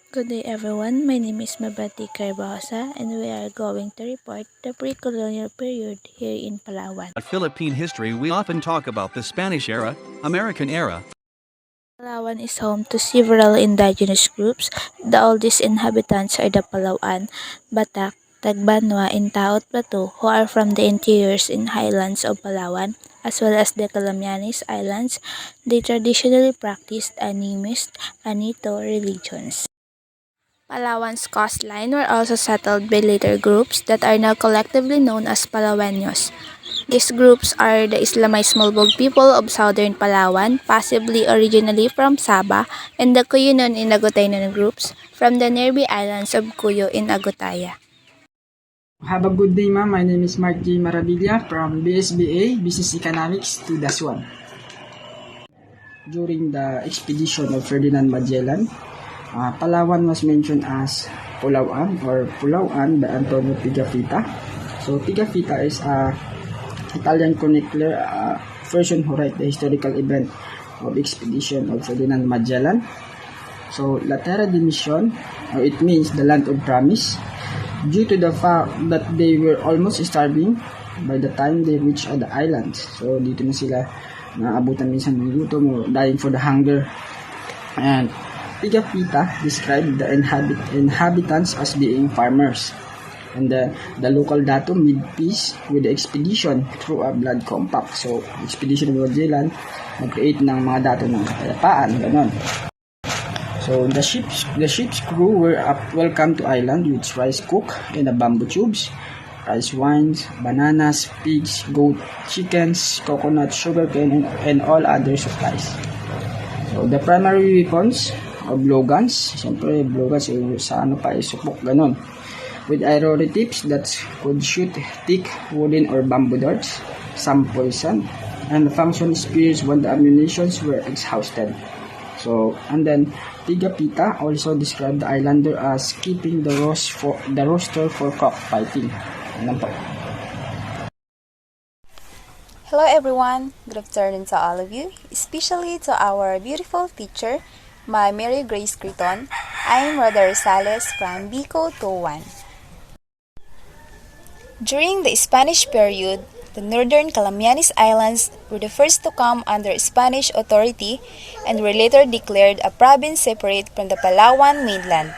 Good day everyone, my name is Mabati Carbosa and we are going to report the pre-colonial period here in Palawan. In Philippine history, we often talk about the Spanish era, American era. Palawan is home to several indigenous groups. The oldest inhabitants are the Palawan, Batak, Tagbanwa, and Taot Batu who are from the interiors and highlands of Palawan as well as the Calamianes Islands. They traditionally practiced animist Anito religions. Palawan's coastline were also settled by later groups that are now collectively known as Palaweños. These groups are the Islamized Mulbog people of southern Palawan, possibly originally from Sabah, and the Cuyunon and Agutayanon groups from the nearby islands of Cuyo and Agutaya. Have a good day, ma'am. My name is Mark J. Maravilla from BSBA, Business Economics to Daswan. During the expedition of Ferdinand Magellan, Palawan was mentioned as Pulauan or Pulauan by Antonio Pigafetta. So Pigafetta is a Italian chronicler, person who write the historical event of expedition of Ferdinand Magellan. So La Terra de Mission, it means the land of promise, due to the fact that they were almost starving by the time they reached the islands. So dito na sila naabutan minsan ng gutom o dying for the hunger. And Pigafetta described the inhabitants as being farmers. And the local dato made peace with the expedition through a blood compact. So, expedition of Magellan nag-create ng mga dato ng kapayapaan, ganon. So, the ship's crew were welcome to island with rice cook in the bamboo tubes, rice wines, bananas, pigs, goat, chickens, coconut, sugarcane, and all other supplies. So, the primary weapons of blowguns, siyempre blowguns sa ano pa supok, ganon, with arrowy tips that could shoot thick wooden or bamboo darts, some poison, and function spears when the ammunitions were exhausted. So, and then Pigafetta also described the islander as keeping the roster for cockfighting. Hello everyone, good afternoon to all of you, especially to our beautiful teacher, my Mary Grace Criton. I'm Roda Rosales from Bico 21. During the Spanish period, the northern Calamianes Islands were the first to come under Spanish authority and were later declared a province separate from the Palawan mainland.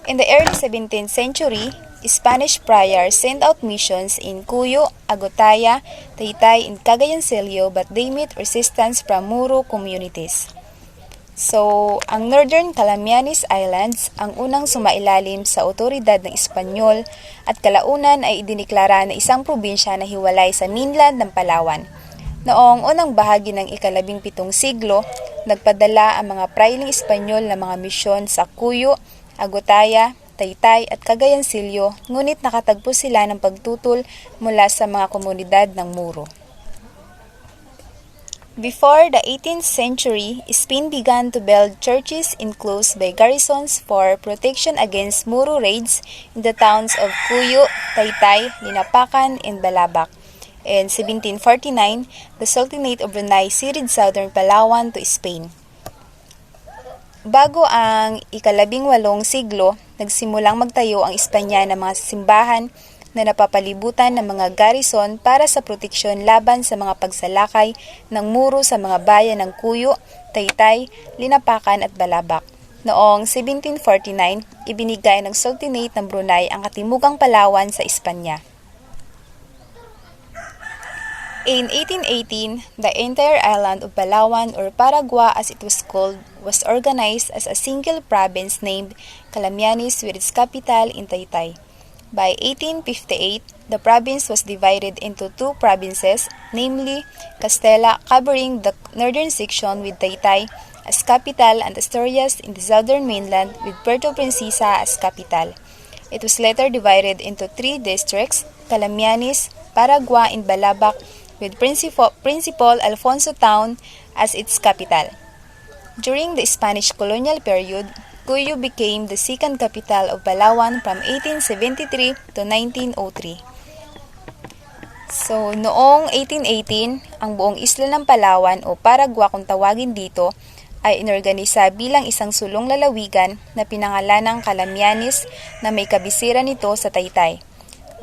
In the early 17th century, Spanish friars sent out missions in Cuyo, Agutaya, Taytay, and Cagayancillo, but they met resistance from Moro communities. So, ang Northern Calamianes Islands ang unang sumailalim sa otoridad ng Espanyol at kalaunan ay idiniklara na isang probinsya na hiwalay sa mainland ng Palawan. Noong unang bahagi ng ika-17 siglo, nagpadala ang mga prailing Espanyol na mga misyon sa Cuyo, Agutaya, Taytay at Cagayancillo, ngunit nakatagpo sila ng pagtutol mula sa mga komunidad ng Moro. Before the 18th century, Spain began to build churches enclosed by garrisons for protection against Moro raids in the towns of Cuyo, Taytay, Linapacan, and Balabac. In 1749, the Sultanate of Brunei ceded southern Palawan to Spain. Bago ang ika-18 siglo, nagsimulang magtayo ang Espanya ng mga simbahan na napapalibutan ng mga garrison para sa proteksyon laban sa mga pagsalakay ng Moro sa mga bayan ng Cuyo, Taytay, Linapacan at Balabac. Noong 1749, ibinigay ng Sultanate ng Brunei ang katimugang Palawan sa Espanya. In 1818, the entire island of Palawan, or Paragua as it was called, was organized as a single province named Calamianes with its capital in Taytay. By 1858, the province was divided into two provinces, namely Castella covering the northern section with Taytay as capital and Asturias in the southern mainland with Puerto Princesa as capital. It was later divided into three districts, Calamianes, Paragua, and Balabac, with Principal Alfonso Town as its capital. During the Spanish colonial period, Cuyo became the second capital of Palawan from 1873 to 1903. So, noong 1818, ang buong isla ng Palawan o Paragua kung tawagin dito, ay inorganisa bilang isang sulong lalawigan na pinangalanang Calamianes na may kabisera nito sa Taytay.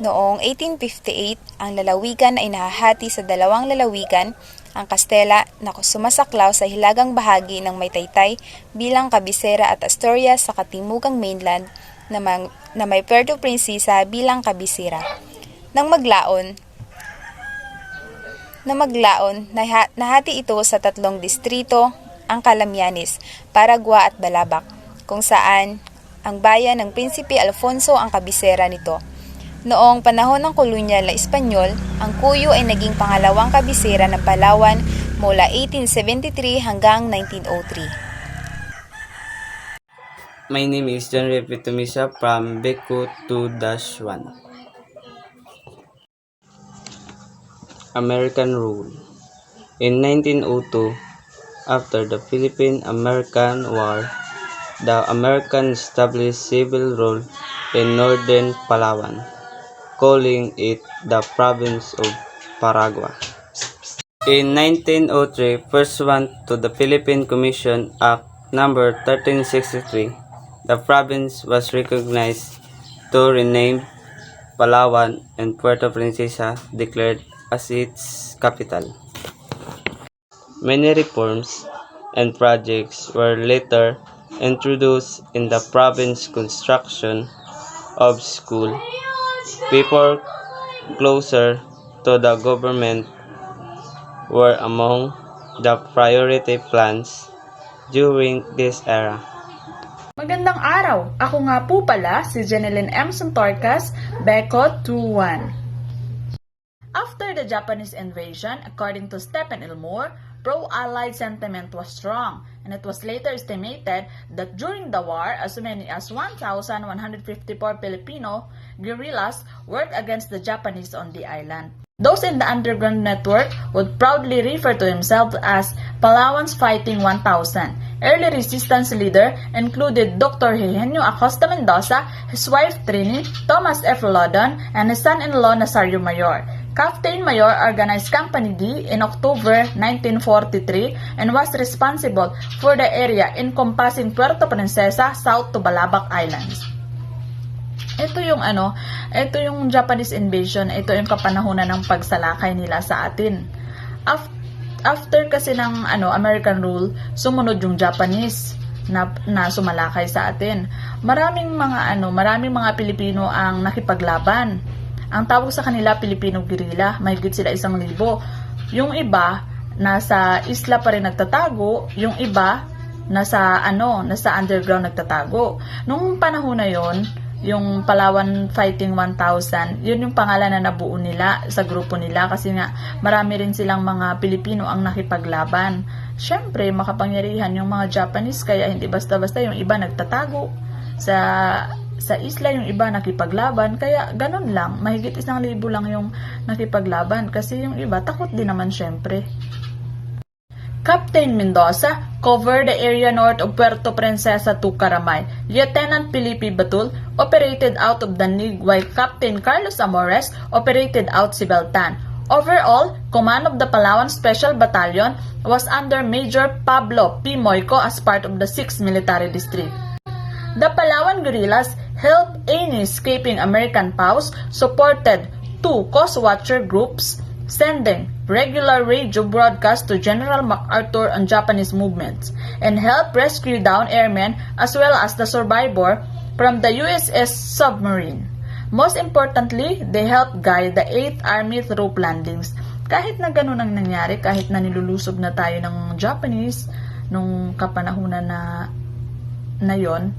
Noong 1858, ang lalawigan ay nahahati sa dalawang lalawigan, ang Castela na sumasaklaw sa hilagang bahagi ng may Taytay bilang kabisera at Asturias sa katimugang mainland na may Puerto Princesa bilang kabisera. Nang maglaon, nahati ito sa tatlong distrito, ang Calamianes, Paragua at Balabac, kung saan ang bayan ng Prinsipe Alfonso ang kabisera nito. Noong panahon ng kolonyal na Espanyol, ang Cuyo ay naging pangalawang kabisera ng Palawan mula 1873 hanggang 1903. My name is John Repitumisa from Beku 2-1. American Rule. In 1902, after the Philippine-American War, the Americans established civil rule in northern Palawan, calling it the province of Paragua. In 1903, pursuant to the Philippine Commission Act No. 1363, the province was recognized to rename Palawan and Puerto Princesa declared as its capital. Many reforms and projects were later introduced in the province: construction of school, people closer to the government were among the priority plans during this era. Magandang araw! Ako nga po pala si Jeneline M. Santorcas, Becot 21. After the Japanese invasion, according to Stephen Elmore, pro-Allied sentiment was strong, and it was later estimated that during the war, as many as 1,154 Filipino guerrillas worked against the Japanese on the island. Those in the underground network would proudly refer to themselves as Palawans Fighting 1,000. Early resistance leader included Dr. Eugenio Acosta Mendoza, his wife Trini, Thomas F. Loudon, and his son-in-law Nazario Mayor. Captain Mayor organized Company D in October 1943 and was responsible for the area encompassing Puerto Princesa south to Balabac Islands. Ito yung Japanese invasion, ito yung kapanahunan ng pagsalakay nila sa atin. After kasi ng American rule, sumunod yung Japanese na sumalakay sa atin. Maraming mga Pilipino ang nakipaglaban. Ang tawag sa kanila Filipino guerrilla, mahigit sila 1,000. Yung iba nasa isla pa rin nagtatago, yung iba nasa underground nagtatago. Nung panahon na yon, yung Palawan Fighting 1,000, yun yung pangalan na nabuo nila sa grupo nila kasi nga marami rin silang mga Pilipino ang nakipaglaban. Syempre, makapangyarihan yung mga Japanese kaya hindi basta-basta, yung iba nagtatago sa isla, yung iba nakipaglaban, kaya ganun lang, mahigit 1,000 lang yung nakipaglaban kasi yung iba takot din naman syempre. Captain Mendoza covered the area north of Puerto Princesa to Caramay. Lieutenant Felipe Batul operated out of Danig, while Captain Carlos Amores operated out Sibeltan. Overall, command of the Palawan Special Battalion was under Major Pablo P. Moico as part of the 6th Military District. The Palawan guerrillas helped any escaping American POWs, supported 2 Coast Watcher groups, sending regular radio broadcasts to General MacArthur on Japanese movements, and helped rescue downed airmen as well as the survivor from the USS submarine. Most importantly, they helped guide the 8th Army through landings. Kahit na ganun ang nangyari, kahit na nilulusob na tayo ng Japanese nung kapanahunan na yon,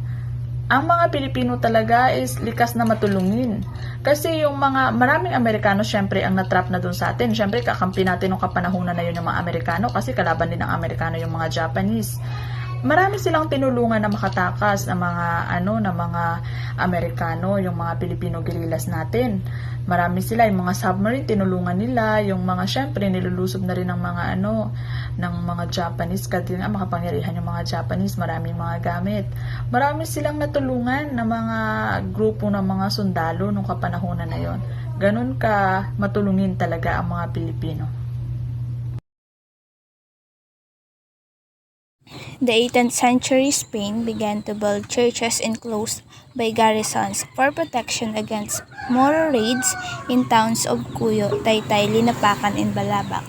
ang mga Pilipino talaga is likas na matulungin. Kasi yung maraming Amerikano syempre ang natrap na dun sa atin. Syempre kakampi natin nung kapanahunan na yun ng mga Amerikano kasi kalaban din ng Amerikano yung mga Japanese. Marami silang tinulungan na makatakas ng mga Amerikano, yung mga Pilipino guerrillas natin. Marami sila, yung mga submarine tinulungan nila, yung mga syempre nilulusob na rin ng mga Japanese kasi nga makapangyarihan yung mga Japanese, maraming mga gamit. Marami silang natulungan na mga grupo ng mga sundalo nung kapanahunan na yon. Ganun ka matulungin talaga ang mga Pilipino. the 18th century Spain began to build churches enclosed by garrisons for protection against Moro raids in towns of Cuyo, Taytay, Linapacan, and Balabac.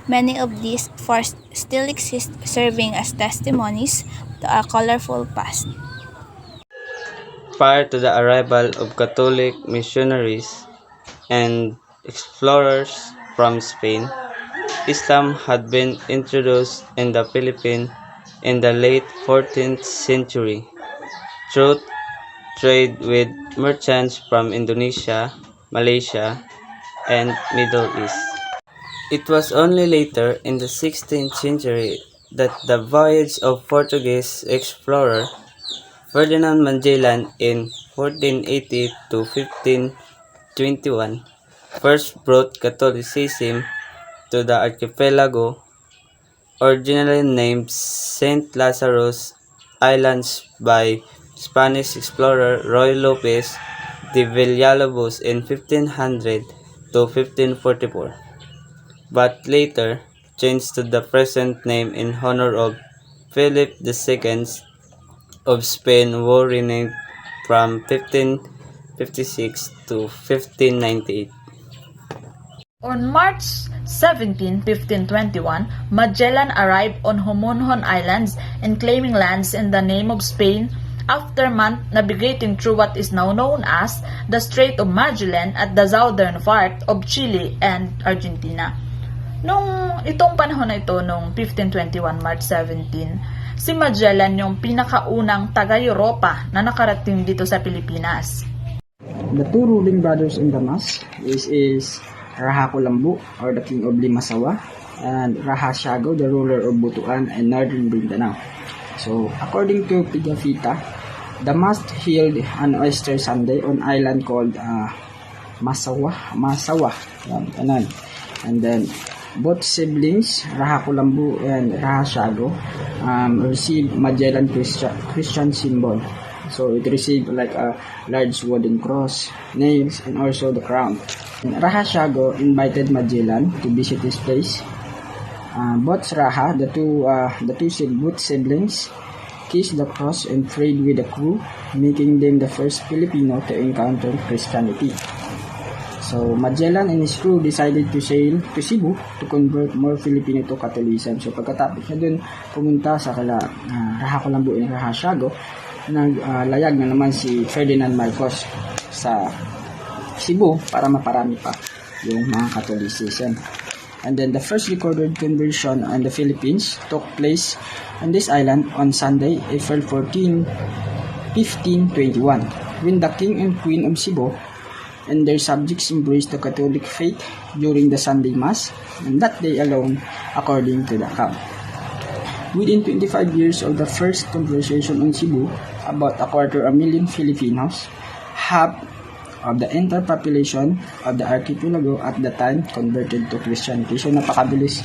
Many of these forts still exist, serving as testimonies to our colorful past. Prior to the arrival of Catholic missionaries and explorers from Spain, Islam had been introduced in the Philippines in the late 14th century through trade with merchants from Indonesia, Malaysia, and Middle East. It was only later in the 16th century that the voyage of Portuguese explorer Ferdinand Magellan in 1480 to 1521 first brought Catholicism to the archipelago, originally named Saint Lazarus Islands by Spanish explorer Roy Lopez de Villalobos in 1500 to 1544, but later changed to the present name in honor of Philip II of Spain, who renamed from 1556 to 1598. On March 17, 1521, Magellan arrived on Homonhon Islands and claiming lands in the name of Spain after navigating through what is now known as the Strait of Magellan at the southern part of Chile and Argentina. Itong panahon na ito, nung 1521 March 17, si Magellan yung pinakaunang taga-Europa na nakarating dito sa Pilipinas. The two ruling brothers in Damas is Raha Colambu, or the king of Limasawa, and Raha Siago, the ruler of Butuan and northern Mindanao. So, according to Pigafetta, Damas hailed on Easter Sunday on island called Masawa. And then, both siblings, Raha Colambu and Raha Siago, received Magellan Christian symbol. So it received like a large wooden cross, nails, and also the crown. And Raha Siago invited Magellan to visit his place. Both Raha, both siblings, kissed the cross and prayed with the crew, making them the first Filipino to encounter Christianity. So Magellan and his crew decided to sail to Cebu to convert more Filipino to Catholicism. So pagkatapos na dun pumunta sa Raha Colambu and Raha Siago, naglayag na naman si Ferdinand Marcos sa Cebu para maparami pa yung mga Catholicism. And then the first recorded conversion in the Philippines took place on this island on Sunday, April 14, 1521, when the King and Queen of Cebu and their subjects embraced the Catholic faith during the Sunday Mass, and that day alone, according to the account. Within 25 years of the first conversion on Cebu, about 250,000 Filipinos, half of the entire population of the archipelago at the time converted to Christianity. So napakabilis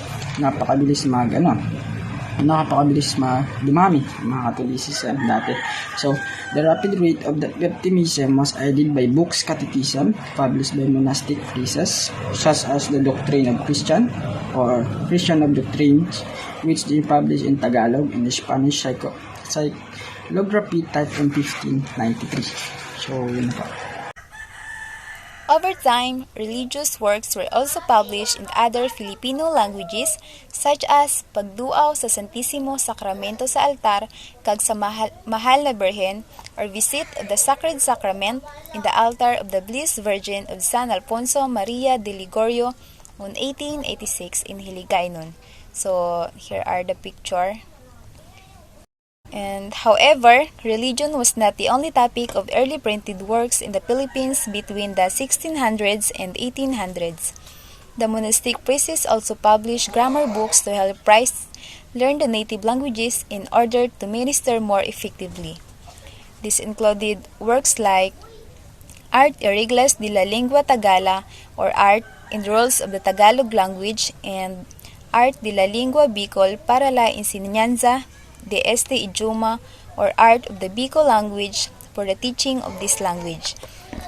dumami mga Catholicism dati. So the rapid rate of the optimism was aided by books catechism published by monastic priests, such as the Doctrine of Christian or Christian of Doctrines, which they published in Tagalog and Spanish psychography type in 1593. So yun po. Over time, religious works were also published in other Filipino languages such as Pagduaw sa Santisimo Sakramento sa Altar kag sa Mahal na Birhen, or Visit of the Sacred Sacrament in the Altar of the Blessed Virgin of San Alfonso Maria de Ligorio on 1886 in Hiligaynon. So, here are the picture. And however, religion was not the only topic of early printed works in the Philippines between the 1600s and 1800s. The monastic priests also published grammar books to help priests learn the native languages in order to minister more effectively. This included works like Art y Reglas de la Lengua Tagala, or Art and Rules of the Tagalog Language, and Art de la Lengua Bicol para la Enseñanza de este idioma, or Art of the Bicol Language for the teaching of this language.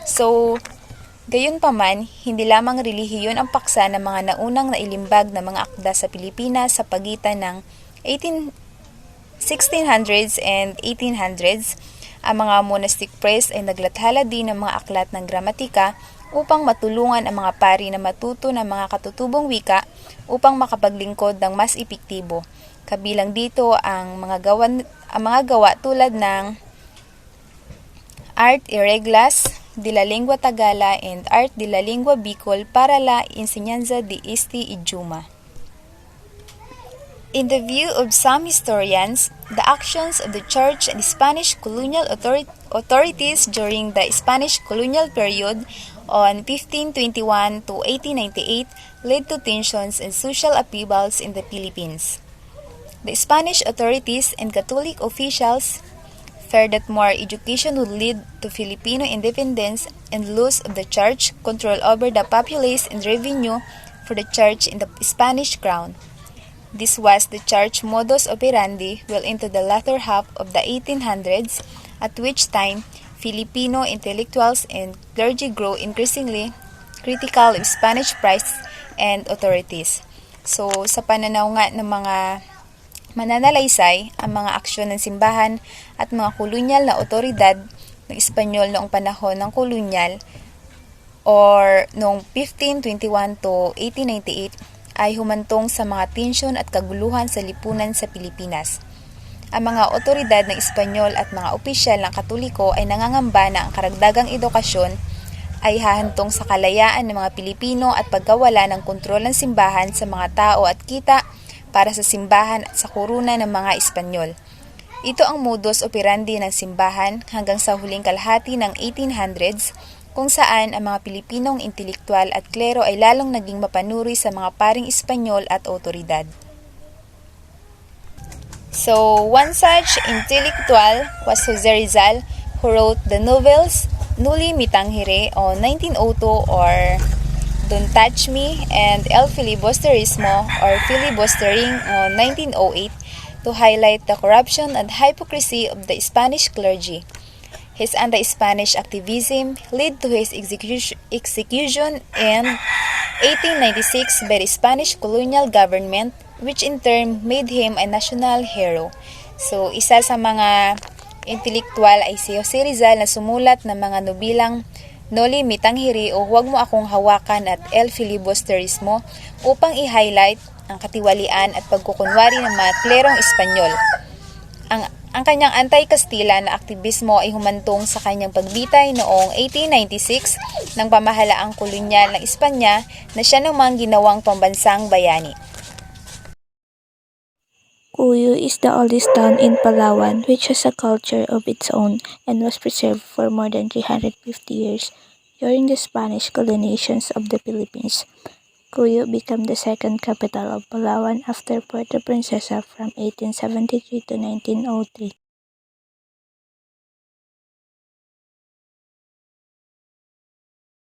So, gayon pa man, hindi lamang relihiyon ang paksa ng mga naunang nailimbag na mga akda sa Pilipinas sa pagitan ng 1600s and 1800s, ang mga monastic priests ay naglathala din ng mga aklat ng gramatika upang matulungan ang mga pari na matuto ng mga katutubong wika upang makapaglingkod ng mas epektibo. Kabilang dito ang mga gawa tulad ng Art y Reglas de la Lengua Tagala and Art de la Lengua Bicol para la enseñanza de este idioma. In the view of some historians, the actions of the Church and Spanish colonial authorities during the Spanish colonial period on 1521 to 1898 led to tensions and social upheavals in the Philippines. The Spanish authorities and Catholic officials feared that more education would lead to Filipino independence and loss of the Church control over the populace and revenue for the Church in the Spanish crown. This was the Church modus operandi well into the latter half of the 1800s, at which time Filipino intellectuals and clergy grew increasingly critical of Spanish priests and authorities. So, sa pananaw nga ng mga mananalaysay, ang mga aksyon ng simbahan at mga kolonyal na otoridad ng Espanyol noong panahon ng kolonyal or noong 1521 to 1898 ay humantong sa mga tensyon at kaguluhan sa lipunan sa Pilipinas. Ang mga otoridad ng Espanyol at mga opisyal ng Katoliko ay nangangamba na ang karagdagang edukasyon ay hahantong sa kalayaan ng mga Pilipino at pagkawala ng kontrol ng simbahan sa mga tao at kita para sa simbahan at sa kuruna ng mga Espanyol. Ito ang modus operandi ng simbahan hanggang sa huling kalahati ng 1800s, kung saan ang mga Pilipinong intelektual at klero ay lalong naging mapanuri sa mga paring Espanyol at otoridad. So, one such intellectual was Jose Rizal, who wrote the novels Nuli Me Tangere on 1902 or Don't Touch Me and El Filibusterismo or Filibustering on 1908 to highlight the corruption and hypocrisy of the Spanish clergy. His anti-Spanish activism led to his execution in 1896 by the Spanish colonial government, which in turn made him a national hero. So, isa sa mga intelektual ay si Jose Rizal na sumulat ng mga nobilang Noli Me Tangere o Huwag Mo Akong Hawakan at El Filibusterismo upang i-highlight ang katiwalian at pagkukunwari ng mga klerong Espanyol. Ang kanyang anti-Kastila na aktivismo ay humantong sa kanyang pagbitay noong 1896 ng pamahalaang kolonyal ng Espanya na siya namang ginawang pambansang bayani. Cuyo is the oldest town in Palawan, which has a culture of its own and was preserved for more than 350 years during the Spanish colonizations of the Philippines. Cuyo became the second capital of Palawan after Puerto Princesa from 1873 to 1903.